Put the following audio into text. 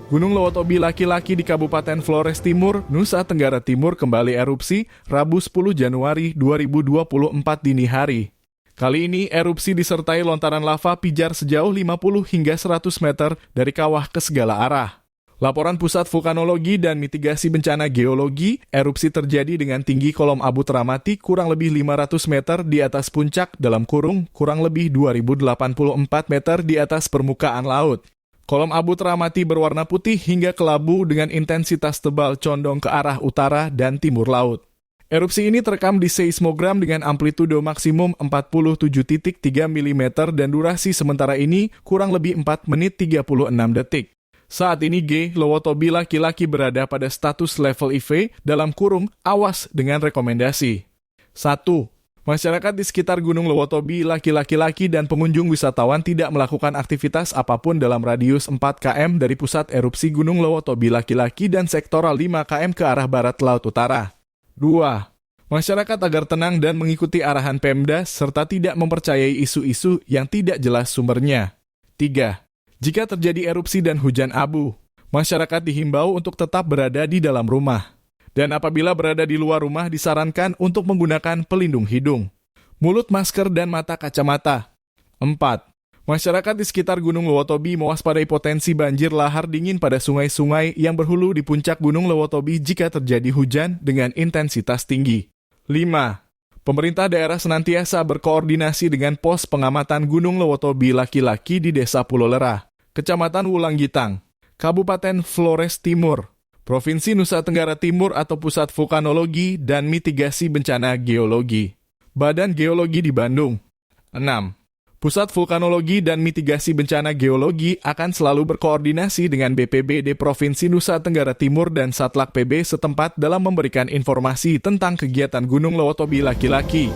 Gunung Lewotobi laki-laki di Kabupaten Flores Timur, Nusa Tenggara Timur kembali erupsi Rabu 10 Januari 2024 dini hari. Kali ini erupsi disertai lontaran lava pijar sejauh 50 hingga 100 meter dari kawah ke segala arah. Laporan Pusat Vulkanologi dan Mitigasi Bencana Geologi, erupsi terjadi dengan tinggi kolom abu teramati kurang lebih 500 meter di atas puncak kurang lebih 2084 meter di atas permukaan laut. Kolom abu teramati berwarna putih hingga kelabu dengan intensitas tebal condong ke arah utara dan timur laut. Erupsi ini terekam di seismogram dengan amplitudo maksimum 47.3 mm dan durasi sementara ini kurang lebih 4 menit 36 detik. Saat ini G. Lewotobi laki-laki berada pada status level IV awas dengan rekomendasi. 1. Masyarakat di sekitar Gunung Lewotobi laki-laki dan pengunjung wisatawan tidak melakukan aktivitas apapun dalam radius 4 km dari pusat erupsi Gunung Lewotobi laki-laki dan sektoral 5 km ke arah barat laut utara. 2. Masyarakat agar tenang dan mengikuti arahan Pemda serta tidak mempercayai isu-isu yang tidak jelas sumbernya. 3. Jika terjadi erupsi dan hujan abu, masyarakat dihimbau untuk tetap berada di dalam rumah. Dan apabila berada di luar rumah disarankan untuk menggunakan pelindung hidung, mulut, masker, dan mata kacamata. 4. Masyarakat di sekitar Gunung Lewotobi mewaspadai potensi banjir lahar dingin pada sungai-sungai yang berhulu di puncak Gunung Lewotobi jika terjadi hujan dengan intensitas tinggi. 5. Pemerintah daerah senantiasa berkoordinasi dengan pos pengamatan Gunung Lewotobi laki-laki di Desa Pulau Lerah, Kecamatan Wulanggitang, Kabupaten Flores Timur, Provinsi Nusa Tenggara Timur atau Pusat Vulkanologi dan Mitigasi Bencana Geologi. Badan Geologi di Bandung. 6. Pusat Vulkanologi dan Mitigasi Bencana Geologi akan selalu berkoordinasi dengan BPBD Provinsi Nusa Tenggara Timur dan Satlak PB setempat dalam memberikan informasi tentang kegiatan Gunung Lewotobi laki-laki.